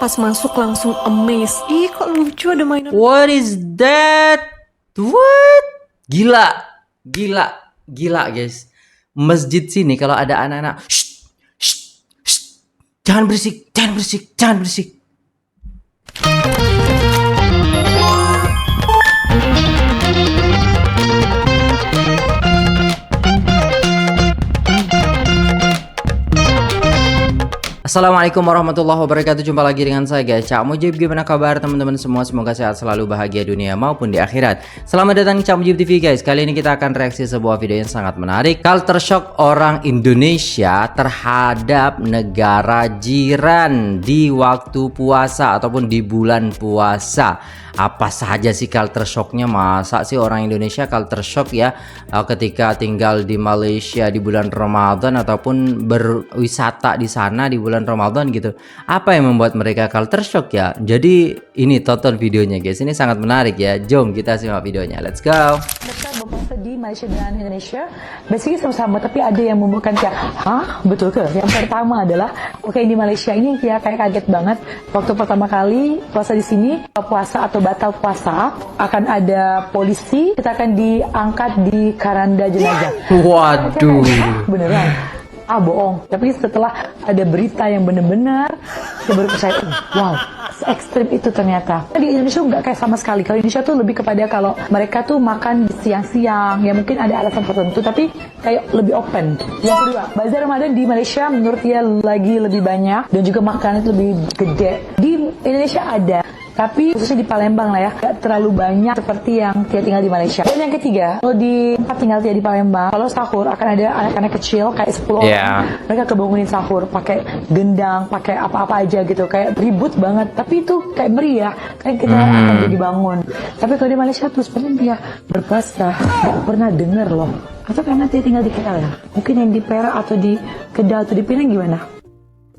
Pas masuk langsung amazed. Ih, kok lucu ada mainan. What is that? What? Gila guys. Masjid sini kalau ada anak-anak, shh, shh, shh, jangan berisik. Assalamualaikum warahmatullahi wabarakatuh. Jumpa lagi dengan saya guys, Cak Mujib. Gimana kabar teman-teman semua? Semoga sehat selalu, bahagia dunia maupun di akhirat. Selamat datang di Cak Mujib TV guys. Kali ini kita akan reaksi sebuah video yang sangat menarik. Culture shock orang Indonesia terhadap negara jiran di waktu puasa ataupun di bulan puasa. Apa saja sih culture shocknya? Masa sih orang Indonesia culture shock ya ketika tinggal di Malaysia di bulan Ramadan ataupun berwisata di sana di bulan Ramadan gitu. Apa yang membuat mereka culture shock ya? Jadi ini tonton videonya guys, ini sangat menarik ya. Jom kita simak videonya, let's go. Mereka berpuasa di Malaysia dan Indonesia basically sama-sama, tapi ada yang membuatkan kayak, hah? Betul ke? Yang pertama adalah, oke, di Malaysia ini ya kayak kaget banget waktu pertama kali puasa di sini, puasa atau batal puasa, akan ada polisi, kita akan diangkat di keranda jenazah. Waduh. Beneran? Bohong. Tapi setelah ada berita yang benar-benar, saya baru percaya, wow, se-ekstrim itu ternyata. Di Indonesia nggak kayak sama sekali. Kalau Indonesia tuh lebih kepada kalau mereka tuh makan siang-siang, ya mungkin ada alasan tertentu, tapi kayak lebih open. Yang kedua, bazar Ramadan di Malaysia menurut dia lagi lebih banyak dan juga makanan itu lebih gede. Di Indonesia ada, tapi khususnya di Palembang lah ya, gak terlalu banyak seperti yang dia tinggal di Malaysia. Dan yang ketiga, kalau di tempat tinggal dia di Palembang, kalau sahur akan ada anak-anak kecil kayak 10 orang, mereka kebangunin sahur pakai gendang, pakai apa-apa aja gitu, kayak ribut banget, tapi itu kayak meriah, kayak kita akan jadi bangun. Tapi kalau di Malaysia tuh sebenarnya dia berpuasa, gak pernah denger loh. Atau karena dia tinggal di Kedah ya? Mungkin yang di Perak atau di Kedah atau di Penang gimana?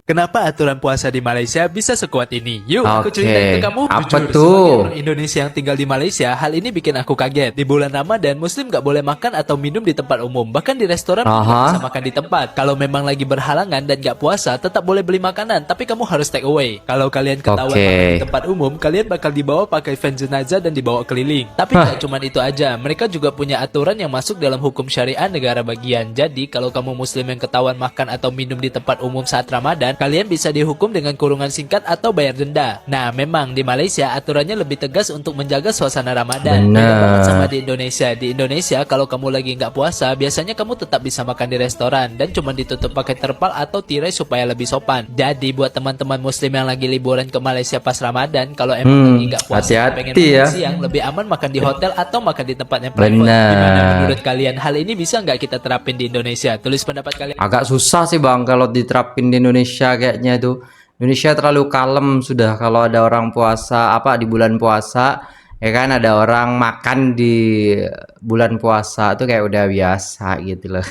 Kenapa aturan puasa di Malaysia bisa sekuat ini? Yuk, aku ceritain ke kamu. Apa Jujur, tuh? sebagai orang Indonesia yang tinggal di Malaysia, hal ini bikin aku kaget. Di bulan Ramadan, Muslim gak boleh makan atau minum di tempat umum. Bahkan di restoran gak bisa makan di tempat. Kalau memang lagi berhalangan dan gak puasa, tetap boleh beli makanan, tapi kamu harus take away. Kalau kalian ketahuan makan di tempat umum, kalian bakal dibawa pakai van jenazah dan dibawa keliling. Tapi gak cuma itu aja, mereka juga punya aturan yang masuk dalam hukum syariah negara bagian. Jadi, kalau kamu Muslim yang ketahuan makan atau minum di tempat umum saat Ramadan, kalian bisa dihukum dengan kurungan singkat atau bayar denda. Nah, memang di Malaysia aturannya lebih tegas untuk menjaga suasana Ramadan. Beda banget sama di Indonesia. Di Indonesia kalau kamu lagi nggak puasa, biasanya kamu tetap bisa makan di restoran dan cuma ditutup pakai terpal atau tirai supaya lebih sopan. Jadi buat teman-teman Muslim yang lagi liburan ke Malaysia pas Ramadan, kalau emang lagi nggak puasa, pengen makan siang, lebih aman makan di hotel atau makan di tempat yang private. Gimana menurut kalian? Hal ini bisa nggak kita terapin di Indonesia? Tulis pendapat kalian. Agak susah sih bang kalau diterapin di Indonesia kayaknya itu. Indonesia terlalu kalem sudah kalau ada orang puasa di bulan puasa ya kan, ada orang makan di bulan puasa tuh kayak udah biasa gitu loh.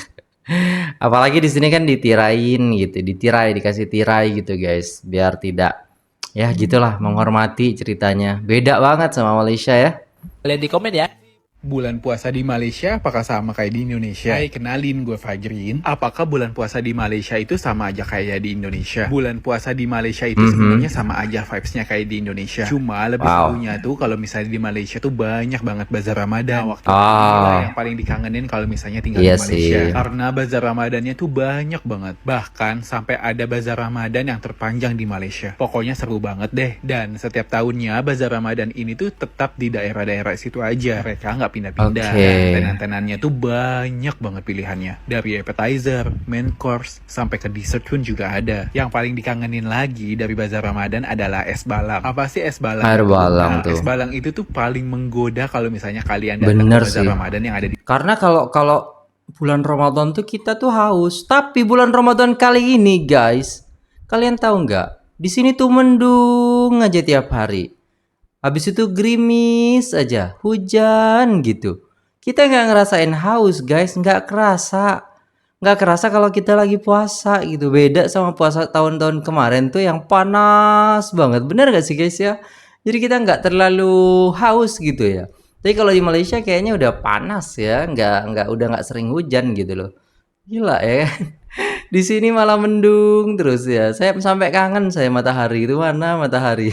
Apalagi di sini kan ditirain gitu, dikasih tirai gitu guys, biar tidak ya gitulah, menghormati ceritanya. Beda banget sama Malaysia ya. Kalian di komen ya. Bulan puasa di Malaysia apakah sama kayak di Indonesia? Hai, kenalin gue Fajrin. Apakah bulan puasa di Malaysia itu sama aja kayak di Indonesia? Bulan puasa di Malaysia itu sebenarnya sama aja vibes-nya kayak di Indonesia. Cuma lebih serunya tuh kalau misalnya di Malaysia tuh banyak banget bazar Ramadan. Waktu yang paling dikangenin kalau misalnya tinggal di Malaysia. Karena bazar Ramadannya tuh banyak banget. Bahkan sampai ada bazar Ramadan yang terpanjang di Malaysia. Pokoknya seru banget deh. Dan setiap tahunnya bazar Ramadan ini tuh tetap di daerah-daerah situ aja. Mereka nggak pindah-pindah. Tenan-tenannya tuh banyak banget pilihannya. Dari appetizer, main course, sampai ke dessert pun juga ada. Yang paling dikangenin lagi dari bazar Ramadan adalah es balang. Apa sih es balang? Air balang tuh. Es balang itu tuh paling menggoda kalau misalnya kalian datang ke bazar Ramadan yang ada di... Karena kalau bulan Ramadan tuh kita tuh haus. Tapi bulan Ramadan kali ini guys, kalian tahu nggak? Di sini tuh mendung aja tiap hari. Habis itu gerimis aja, hujan gitu. Kita nggak ngerasain haus guys, nggak kerasa kalau kita lagi puasa gitu. Beda sama puasa tahun-tahun kemarin tuh yang panas banget, bener nggak sih guys ya? Jadi kita nggak terlalu haus gitu ya. Tapi kalau di Malaysia kayaknya udah panas ya, udah nggak sering hujan gitu loh. Gila ya. Di sini malah mendung terus ya. Saya sampai kangen saya matahari itu mana matahari.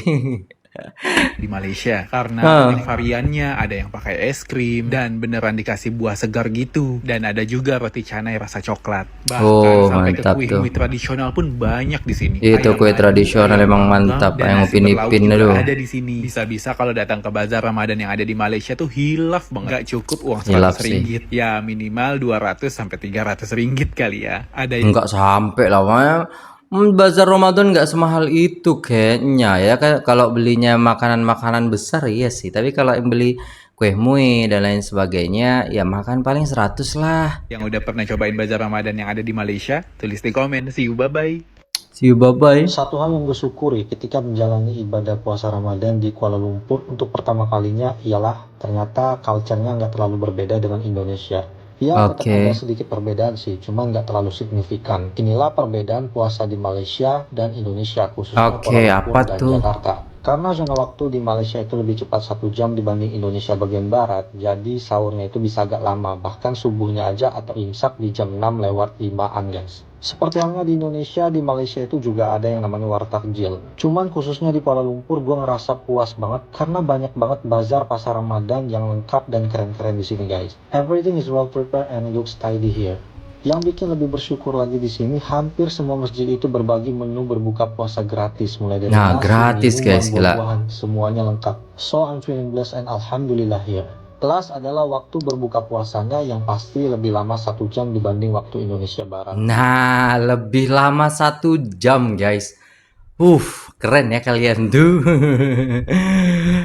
Di Malaysia karena banyak variannya, ada yang pakai es krim dan beneran dikasih buah segar gitu, dan ada juga roti canai rasa coklat, bahkan sampai ke mantap kue-kue tradisional pun banyak di sini. Itu kue tradisional emang mantap, dan yang nasi Upin berlauk Ipin juga itu. ada di sini. Bisa-bisa kalau datang ke bazar Ramadan yang ada di Malaysia tuh hilaf banget, nggak cukup uang Hilaf 100 sih. ringgit, ya minimal 200 sampai 300 ringgit kali ya. Ada Enggak sampai lah, makanya bazar Ramadan nggak semahal itu kayaknya ya. Kalau belinya makanan-makanan besar iya sih, tapi kalau yang beli kue mui dan lain sebagainya ya makan paling 100 lah. yang udah pernah cobain bazar Ramadan yang ada di Malaysia, tulis di komen. See you, bye-bye. See you, bye-bye. Satu hal yang gue syukuri ketika menjalani ibadah puasa Ramadan di Kuala Lumpur untuk pertama kalinya ialah ternyata culture-nya nggak terlalu berbeda dengan Indonesia. Ya, tetap Oke. ada sedikit perbedaan sih, cuma nggak terlalu signifikan. Inilah perbedaan puasa di Malaysia dan Indonesia, khususnya Oke, Kuala Lumpur apa dan tuh? Jakarta. Karena zona waktu di Malaysia itu lebih cepat 1 jam dibanding Indonesia bagian barat, jadi sahurnya itu bisa agak lama, bahkan subuhnya aja atau imsak di jam 6 lewat 5-an guys. Seperti halnya di Indonesia, di Malaysia itu juga ada yang namanya wartakjil. Cuman khususnya di Kuala Lumpur gue ngerasa puas banget karena banyak banget bazar pasar Ramadan yang lengkap dan keren-keren di sini guys. Everything is well prepared and looks tidy here. Yang bikin lebih bersyukur lagi di sini, hampir semua masjid itu berbagi menu berbuka puasa gratis, mulai dari Nah, nasi, gratis, minuman, guys, gila. buah-buahan, semuanya lengkap. So I'm feeling blessed and alhamdulillah here. Plus adalah waktu berbuka puasanya yang pasti lebih lama 1 jam dibanding waktu Indonesia Barat. Nah, lebih lama 1 jam guys. Keren ya kalian tuh.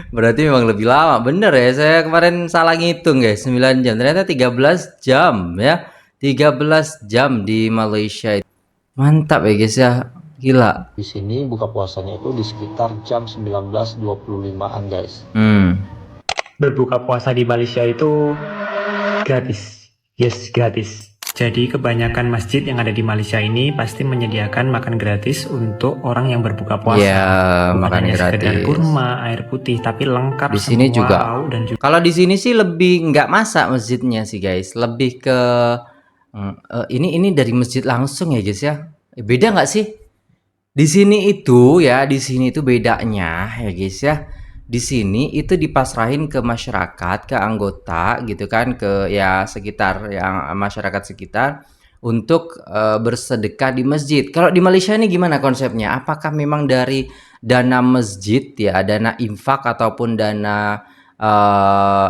Berarti memang lebih lama. Bener ya, saya kemarin salah ngitung guys, 9 jam. Ternyata 13 jam ya. 13 jam di Malaysia. Mantap ya guys ya. Gila. Di sini buka puasanya itu di sekitar jam 19.25-an guys. Berbuka puasa di Malaysia itu gratis. Yes, gratis. Jadi kebanyakan masjid yang ada di Malaysia ini pasti menyediakan makan gratis untuk orang yang berbuka puasa. Iya, Bukan makan hanya sekedar gratis. kurma, air putih, tapi lengkap Di sini semua juga. lauk dan juga Kalau di sini sih lebih nggak masak masjidnya sih guys, lebih ke ini dari masjid langsung ya guys ya. Beda nggak sih? Di sini itu ya, di sini itu bedanya ya guys ya. Di sini itu dipasrahin ke masyarakat, ke anggota gitu kan, ke ya sekitar yang masyarakat sekitar untuk bersedekah di masjid. Kalau di Malaysia ini gimana konsepnya? Apakah memang dari dana masjid ya, dana infak ataupun dana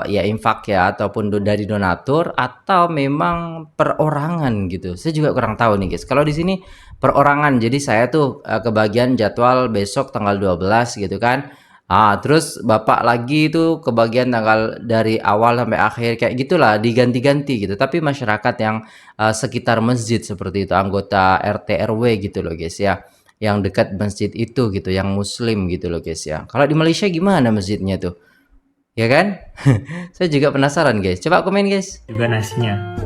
ya infak ya ataupun dari donatur, atau memang perorangan gitu? Saya juga kurang tahu nih guys. Kalau di sini perorangan, jadi saya tuh kebagian jadwal besok tanggal 12 gitu kan. Terus bapak lagi itu kebagian tanggal dari awal sampai akhir kayak gitulah, diganti-ganti gitu. Tapi masyarakat yang sekitar masjid seperti itu, anggota RT RW gitu loh guys ya, yang dekat masjid itu gitu, yang muslim gitu loh guys ya. Kalau di Malaysia gimana masjidnya tuh? Ya kan? Saya juga penasaran guys. Coba komen guys. nasinya.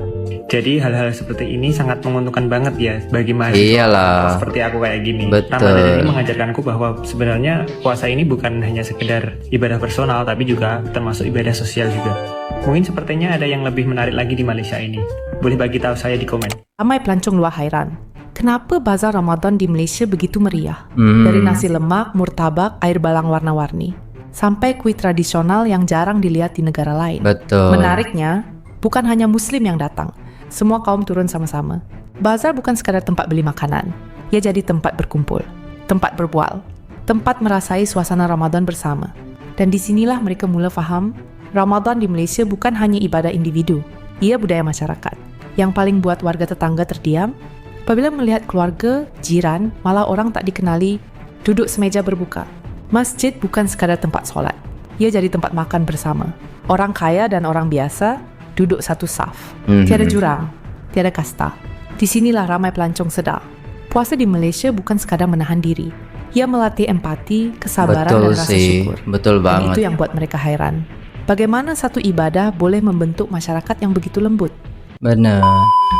Jadi hal-hal seperti ini sangat menguntungkan banget ya bagi mahasiswa Iyalah. seperti aku kayak gini. Betul. Ramadan ini mengajarkanku bahwa sebenarnya puasa ini bukan hanya sekedar ibadah personal, tapi juga termasuk ibadah sosial juga. Mungkin sepertinya ada yang lebih menarik lagi di Malaysia ini. Boleh bagi tahu saya di komen. Ramai pelancong luar hairan. Kenapa bazar Ramadan di Malaysia begitu meriah? Dari nasi lemak, murtabak, air balang warna-warni, sampai kuih tradisional yang jarang dilihat di negara lain. Betul. Menariknya, bukan hanya muslim yang datang. Semua kaum turun sama-sama. Bazar bukan sekadar tempat beli makanan. Ia jadi tempat berkumpul, tempat berbual, tempat merasai suasana Ramadan bersama. Dan disinilah mereka mula faham, Ramadan di Malaysia bukan hanya ibadah individu. Ia budaya masyarakat. Yang paling buat warga tetangga terdiam, apabila melihat keluarga, jiran, malah orang tak dikenali, duduk semeja berbuka. Masjid bukan sekadar tempat solat. Ia jadi tempat makan bersama. Orang kaya dan orang biasa duduk satu saf. Tiada jurang, tiada kasta. Disinilah ramai pelancong sedar. Puasa di Malaysia bukan sekadar menahan diri. Ia melatih empati, kesabaran, Betul dan rasa sih. syukur. Betul Dan banget. itu yang buat mereka heran. Bagaimana satu ibadah boleh membentuk masyarakat yang begitu lembut? Benar.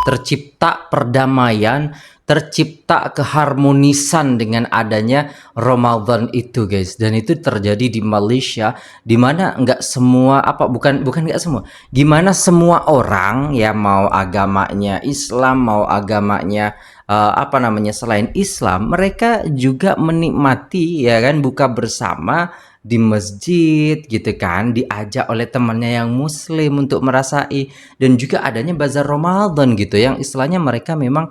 Tercipta perdamaian, tercipta keharmonisan dengan adanya Ramadan itu guys. Dan itu terjadi di Malaysia, di mana nggak semua bukan nggak semua. Gimana semua orang ya, mau agamanya Islam, mau agamanya apa namanya, selain Islam, mereka juga menikmati ya kan buka bersama di masjid gitu kan, diajak oleh temannya yang muslim untuk merasai, dan juga adanya bazar Ramadan gitu yang istilahnya mereka memang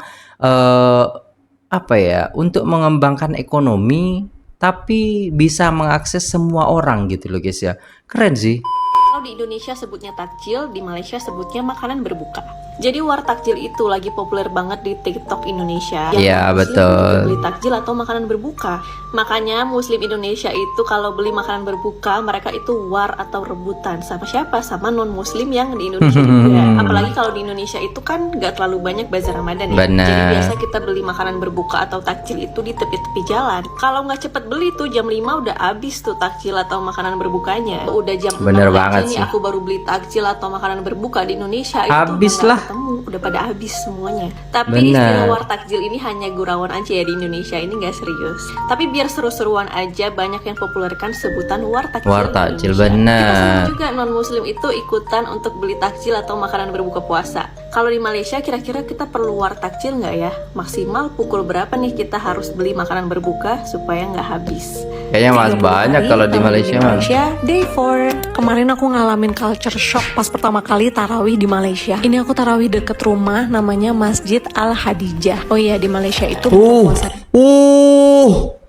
apa ya, untuk mengembangkan ekonomi tapi bisa mengakses semua orang gitu loh guys ya. Keren sih. Kalau di Indonesia sebutnya takjil, di Malaysia sebutnya makanan berbuka. Jadi war takjil itu lagi populer banget di TikTok Indonesia. Iya, Muslim betul. juga beli takjil atau makanan berbuka. Makanya Muslim Indonesia itu kalau beli makanan berbuka, mereka itu war atau rebutan sama siapa? Sama non Muslim yang di Indonesia juga. Apalagi kalau di Indonesia itu kan nggak terlalu banyak bazar Ramadan ya. Benar. Jadi biasa kita beli makanan berbuka atau takjil itu di tepi-tepi jalan. Kalau nggak cepet beli tuh jam 5 udah habis tuh takjil atau makanan berbukanya. Udah jam 6 Bener aja banget nih sih. aku baru beli takjil atau makanan berbuka di Indonesia Habis itu udah lah. nggak ketemu, udah pada habis semuanya. Tapi Bener. istilah war takjil ini hanya gurauan aja ya di Indonesia, ini nggak serius. Tapi biar seru-seruan aja, banyak yang populerkan sebutan war takjil. War di takjil, Indonesia. bener. Kita semua juga non muslim itu ikutan untuk beli takjil atau makanan berbuka puasa. Kalau di Malaysia kira-kira kita perlu war takjil nggak ya? Maksimal pukul berapa nih kita harus beli makanan berbuka supaya nggak habis? Kayaknya mas banyak kalau di Malaysia mah. Day 4. Kemarin aku ngalamin culture shock pas pertama kali tarawih di Malaysia. Ini aku tarawih deket rumah, namanya Masjid Al Hadijah. Oh iya, di Malaysia itu buka puasa.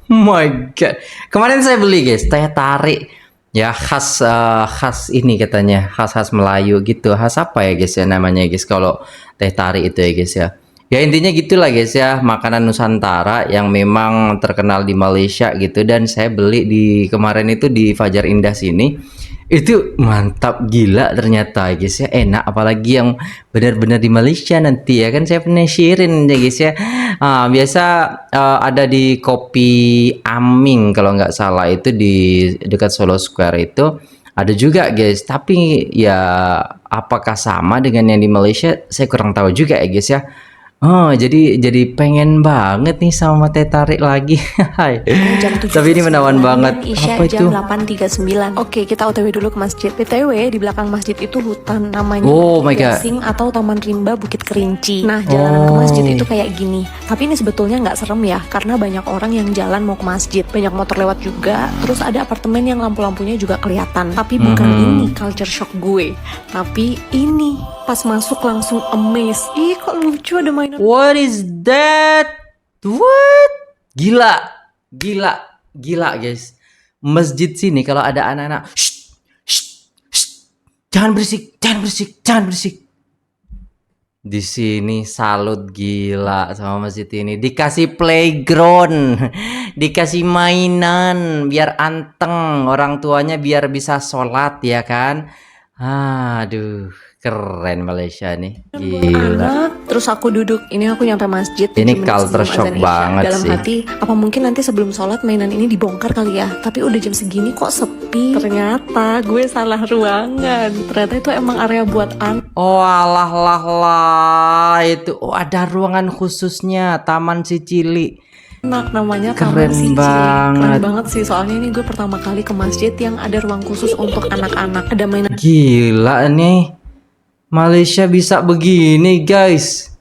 My god. Kemarin saya beli guys, teh tarik. Ya khas ini katanya, khas Melayu gitu. Khas apa ya guys ya namanya guys kalau teh tarik itu ya guys ya. Ya intinya gitulah guys ya, makanan Nusantara yang memang terkenal di Malaysia gitu, dan saya beli di kemarin itu di Fajar Indah sini. Itu mantap gila ternyata guys ya, enak apalagi yang benar-benar di Malaysia nanti ya kan, saya pernah sharein ya guys ya. Biasa ada di Kopi Aming kalau nggak salah, itu di dekat Solo Square itu ada juga guys, tapi ya apakah sama dengan yang di Malaysia saya kurang tahu juga ya guys ya. Oh, jadi pengen banget nih sama teh tarik lagi. Hai. Jam 7 Tapi ini menawan banget. Isya Apa itu? jam 8.39. Oke, kita OTW dulu ke masjid. BTW di belakang masjid itu hutan, namanya Oh my God. Gasing atau Taman Rimba Bukit Kerinci. Nah, jalanan ke masjid itu kayak gini. Tapi ini sebetulnya nggak serem ya, karena banyak orang yang jalan mau ke masjid, banyak motor lewat juga. Terus ada apartemen yang lampu-lampunya juga kelihatan. Tapi bukan ini culture shock gue, tapi ini pas masuk langsung amazed. Ih, kok lucu ada mainan. What is that? What? Gila guys. Masjid sini kalau ada anak-anak, shh, jangan berisik. Di sini salut gila sama masjid ini. Dikasih playground, dikasih mainan biar anteng, orang tuanya biar bisa sholat ya kan. Aduh, keren Malaysia nih. Gila. Anak, terus aku duduk, ini aku nyampe masjid. Ini 7 menit culture sebelum shock azan Isya. banget Dalam sih. hati, apa mungkin nanti sebelum sholat mainan ini dibongkar kali ya? Tapi udah jam segini kok sepi. Ternyata gue salah ruangan. Ternyata itu emang area buat anak. Oh alah lah itu. Oh ada ruangan khususnya, Taman Sicili. Namanya Keren Taman Sicili. banget. Keren banget sih, soalnya ini gue pertama kali ke masjid yang ada ruang khusus untuk anak-anak. Ada mainan Gila nih, Malaysia bisa begini guys.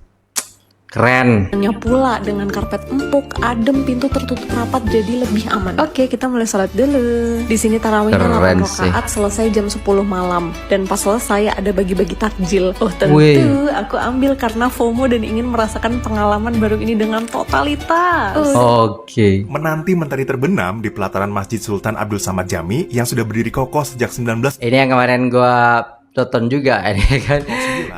Keren. nya pula dengan karpet empuk, adem, pintu tertutup rapat jadi lebih aman. Oke, kita mulai sholat dulu. Di sini tarawihnya Keren 8 sih. rakaat, selesai jam 10 malam. Dan pas selesai ada bagi-bagi takjil. Oh tentu, Wih. aku ambil karena FOMO dan ingin merasakan pengalaman baru ini dengan totalitas. Oke. Menanti mentari terbenam di pelataran Masjid Sultan Abdul Samad Jami yang sudah berdiri kokoh sejak 19 Ini yang kemarin gua tonton juga ini kan.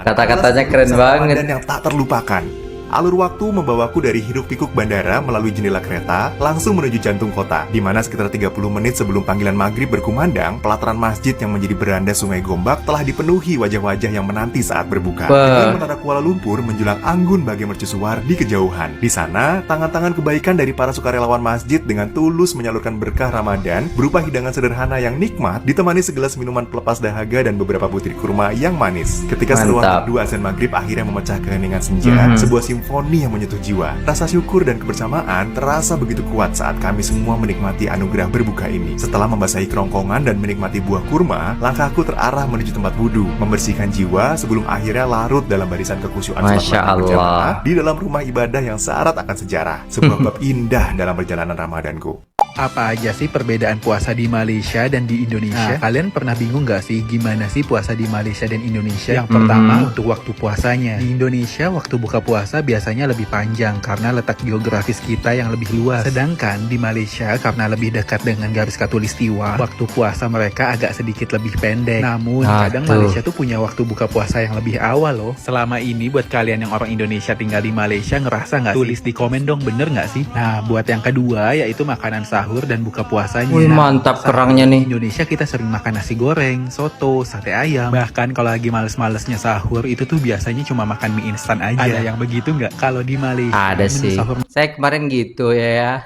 Kata-katanya keren banget. Dan yang tak terlupakan. Alur waktu membawaku dari hiruk-pikuk bandara melalui jendela kereta langsung menuju jantung kota, di mana sekitar 30 menit sebelum panggilan maghrib berkumandang, pelataran masjid yang menjadi beranda Sungai Gombak telah dipenuhi wajah-wajah yang menanti saat berbuka. Dengan menara Kuala Lumpur menjulang anggun bagai mercusuar di kejauhan. Di sana, tangan-tangan kebaikan dari para sukarelawan masjid dengan tulus menyalurkan berkah Ramadan berupa hidangan sederhana yang nikmat ditemani segelas minuman pelepas dahaga dan beberapa butir kurma yang manis. Ketika seruan Mantap. kedua azan maghrib akhirnya memecah keheningan senja, sebuah simfoni yang menyentuh jiwa. Rasa syukur dan kebersamaan terasa begitu kuat saat kami semua menikmati anugerah berbuka ini. Setelah membasahi kerongkongan dan menikmati buah kurma, langkahku terarah menuju tempat wudhu, membersihkan jiwa sebelum akhirnya larut dalam barisan kekusyuan sholat Masya maghrib berjamaah Allah. di dalam rumah ibadah yang syarat akan sejarah. Sebuah bab indah dalam perjalanan Ramadanku. Apa aja sih perbedaan puasa di Malaysia dan di Indonesia? Kalian pernah bingung gak sih gimana sih puasa di Malaysia dan Indonesia? Yang pertama untuk waktu puasanya. Di Indonesia waktu buka puasa biasanya lebih panjang karena letak geografis kita yang lebih luas. Sedangkan di Malaysia karena lebih dekat dengan garis khatulistiwa, waktu puasa mereka agak sedikit lebih pendek. Namun kadang Malaysia tuh punya waktu buka puasa yang lebih awal loh. Selama ini buat kalian yang orang Indonesia tinggal di Malaysia ngerasa gak sih? Tulis di komen dong, bener gak sih? Nah buat yang kedua yaitu makanan sahur dan buka puasanya. Wih, mantap kerangnya nih. Di Indonesia kita sering makan nasi goreng, soto, sate ayam. Bahkan kalau lagi males-malesnya sahur itu tuh biasanya cuma makan mie instan aja. Ada yang begitu nggak? Kalau di Malaysia Ada menu sih. sahur Saya kemarin gitu ya.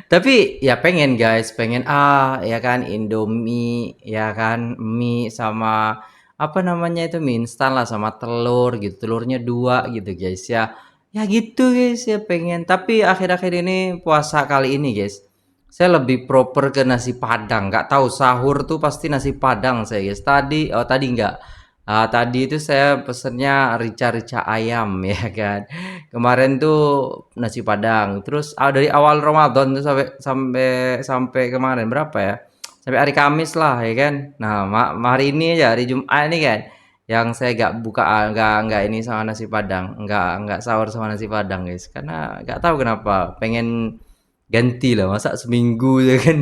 Tapi ya pengen guys, pengen ya kan Indomie, ya kan mie sama apa namanya itu mie instan lah sama telur gitu. Telurnya 2 gitu guys ya. Ya gitu guys ya pengen. Tapi akhir-akhir ini puasa kali ini guys, saya lebih proper ke nasi padang. Nggak tahu sahur tuh pasti nasi padang saya guys. Tadi nggak. Tadi itu saya pesennya rica-rica ayam ya kan. Kemarin tuh nasi padang. Terus dari awal Ramadan tuh sampai kemarin berapa ya? Sampai hari Kamis lah ya kan. Nah, hari ini aja hari Jumat ini kan. Yang saya nggak ini sama nasi padang, nggak sahur sama nasi padang guys, karena nggak tahu kenapa pengen ganti lah, masa seminggu ya kan.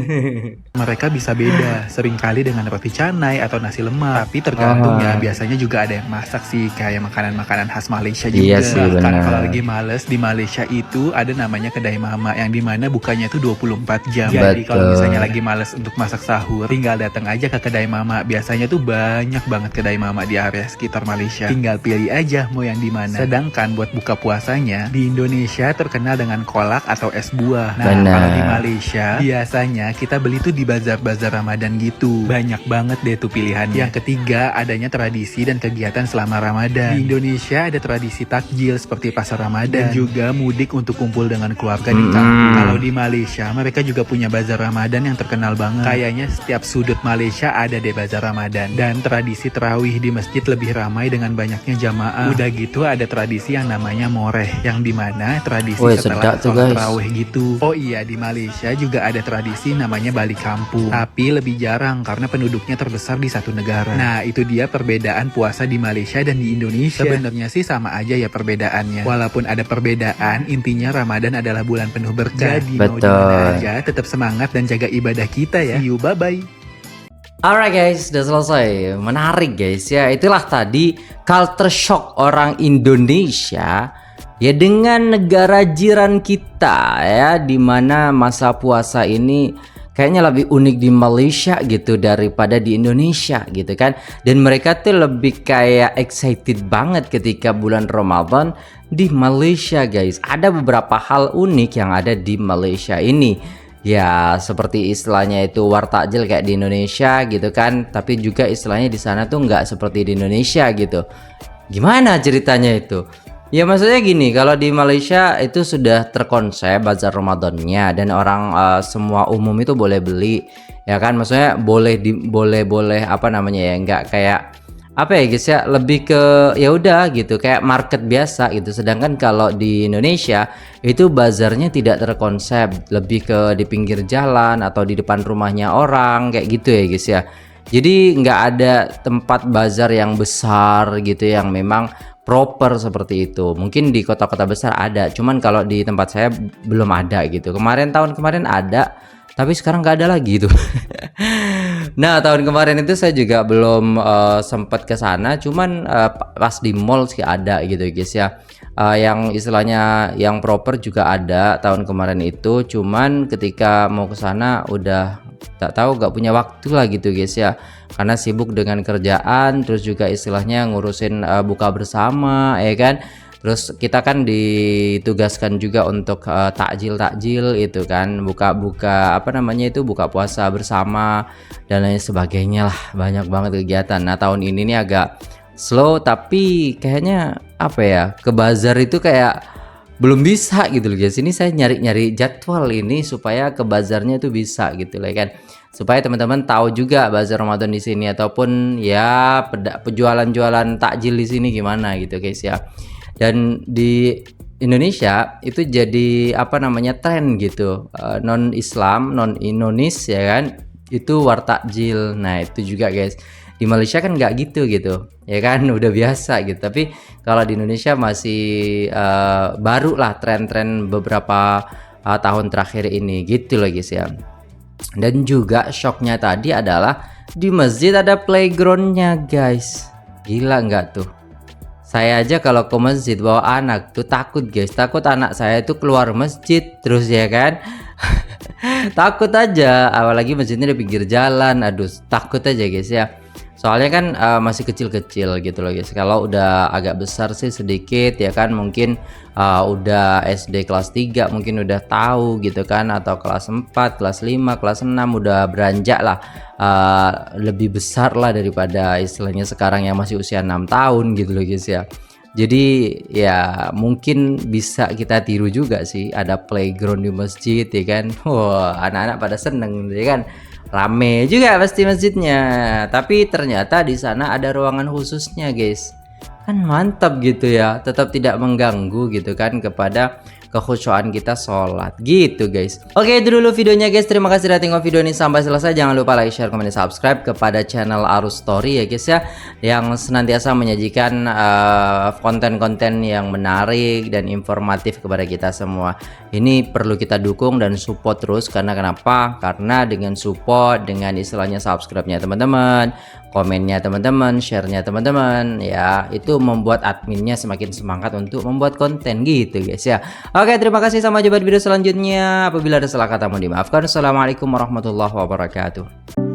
mereka bisa beda, seringkali dengan roti canai atau nasi lemak. Tapi tergantung ya, biasanya juga ada yang masak sih, kayak makanan-makanan khas Malaysia juga. Iya sih, Bahkan benar. kalau lagi males di Malaysia itu ada namanya kedai mama yang dimana bukanya itu 24 jam. Jadi kalau misalnya lagi males untuk masak sahur, tinggal datang aja ke kedai mama. Biasanya tuh banyak banget kedai mama di area sekitar Malaysia. Tinggal pilih aja mau yang di mana. Sedangkan buat buka puasanya di Indonesia terkenal dengan kolak atau es buah. Nah, kalau di Malaysia biasanya kita beli tuh di bazar-bazar Ramadan gitu. Banyak banget deh tuh pilihannya. Yang ketiga, adanya tradisi dan kegiatan selama Ramadan. Di Indonesia ada tradisi takjil seperti pasar Ramadan dan juga mudik untuk kumpul dengan keluarga di kampung. Kalau di Malaysia mereka juga punya bazar Ramadan yang terkenal banget. Kayaknya setiap sudut Malaysia ada deh bazar Ramadan. Dan tradisi terawih di masjid lebih ramai dengan banyaknya jamaah. Udah gitu ada tradisi yang namanya moreh, yang dimana tradisi setelah sholat terawih gitu. Oh iya, di Malaysia juga ada tradisi namanya balik kampung, tapi lebih jarang karena penduduknya terbesar di satu negara. Nah, itu dia perbedaan puasa di Malaysia dan di Indonesia. Sebenarnya sih sama aja ya perbedaannya. Walaupun ada perbedaan, intinya Ramadan adalah bulan penuh berkah. Jadi mau di mana aja tetap semangat dan jaga ibadah kita ya. See you, bye-bye. Alright guys, udah selesai. Menarik guys ya. Itulah tadi culture shock orang Indonesia ya dengan negara jiran kita ya, dimana masa puasa ini kayaknya lebih unik di Malaysia gitu daripada di Indonesia gitu kan. Dan mereka tuh lebih kayak excited banget ketika bulan Ramadan di Malaysia guys. Ada beberapa hal unik yang ada di Malaysia ini. Ya seperti istilahnya itu war takjil kayak di Indonesia gitu kan. Tapi juga istilahnya di sana tuh nggak seperti di Indonesia gitu. Gimana ceritanya itu? Ya maksudnya gini, kalau di Malaysia itu sudah terkonsep bazar Ramadannya dan orang semua umum itu boleh beli, ya kan? Maksudnya boleh apa namanya ya, nggak kayak apa ya guys ya, lebih ke ya udah gitu kayak market biasa gitu. Sedangkan kalau di Indonesia itu bazarnya tidak terkonsep, lebih ke di pinggir jalan atau di depan rumahnya orang kayak gitu ya guys ya. Jadi nggak ada tempat bazar yang besar gitu yang memang proper seperti itu. Mungkin di kota-kota besar ada, cuman kalau di tempat saya belum ada gitu. Tahun kemarin ada, tapi sekarang nggak ada lagi itu. Nah tahun kemarin itu saya juga belum sempat ke sana, cuman pas di mall sih ada gitu guys ya. Yang istilahnya yang proper juga ada tahun kemarin itu, cuman ketika mau ke sana udah tak tahu, nggak punya waktu lah gitu guys ya, karena sibuk dengan kerjaan, terus juga istilahnya ngurusin buka bersama ya kan. Terus kita kan ditugaskan juga untuk takjil itu kan, buka apa namanya itu, buka puasa bersama dan lain sebagainya lah, banyak banget kegiatan. Nah tahun ini nih agak slow, tapi kayaknya apa ya, ke bazar itu kayak belum bisa gitu loh guys. Ini saya nyari-nyari jadwal ini supaya ke bazarnya itu bisa gitu loh kan, supaya teman-teman tahu juga bazar Ramadan di sini ataupun ya penjualan-jualan takjil di sini gimana gitu guys ya. Dan di Indonesia itu jadi apa namanya, tren gitu, non Islam, non Indonesia ya kan, itu wartakjil. Nah itu juga guys, di Malaysia kan nggak gitu ya kan, udah biasa gitu. Tapi kalau di Indonesia masih baru lah tren-tren beberapa tahun terakhir ini gitu loh guys ya. Dan juga shocknya tadi adalah di masjid ada playgroundnya guys, gila nggak tuh? Saya aja kalau ke masjid bawa anak tuh takut guys, takut anak saya itu keluar masjid terus ya kan. Takut aja, apalagi masjidnya di pinggir jalan, aduh takut aja guys ya. Soalnya kan masih kecil-kecil gitu loh guys. Kalau udah agak besar sih sedikit ya kan, mungkin udah SD kelas 3 mungkin udah tahu gitu kan, atau kelas 4, kelas 5, kelas 6 udah beranjak lah, lebih besar lah daripada istilahnya sekarang yang masih usia 6 tahun gitu loh guys ya. Jadi ya mungkin bisa kita tiru juga sih, ada playground di masjid ya kan. Wah, anak-anak pada seneng ya kan. Rame juga pasti masjidnya, tapi ternyata di sana ada ruangan khususnya guys. Kan mantap gitu ya, tetap tidak mengganggu gitu kan kepada kekhusyuan kita sholat gitu guys. Oke, itu dulu videonya guys. Terima kasih sudah tengok video ini sampai selesai. Jangan lupa like, share, komen, dan subscribe kepada channel Arus Story ya guys ya, yang senantiasa menyajikan konten-konten yang menarik dan informatif kepada kita semua. Ini perlu kita dukung dan support terus, karena kenapa? Karena dengan support, dengan istilahnya subscribe-nya teman-teman, komennya teman-teman, share-nya teman-teman, ya itu membuat adminnya semakin semangat untuk membuat konten gitu guys ya. Oke, terima kasih, sampai jumpa di video selanjutnya. Apabila ada salah kata mohon dimaafkan. Assalamualaikum warahmatullahi wabarakatuh.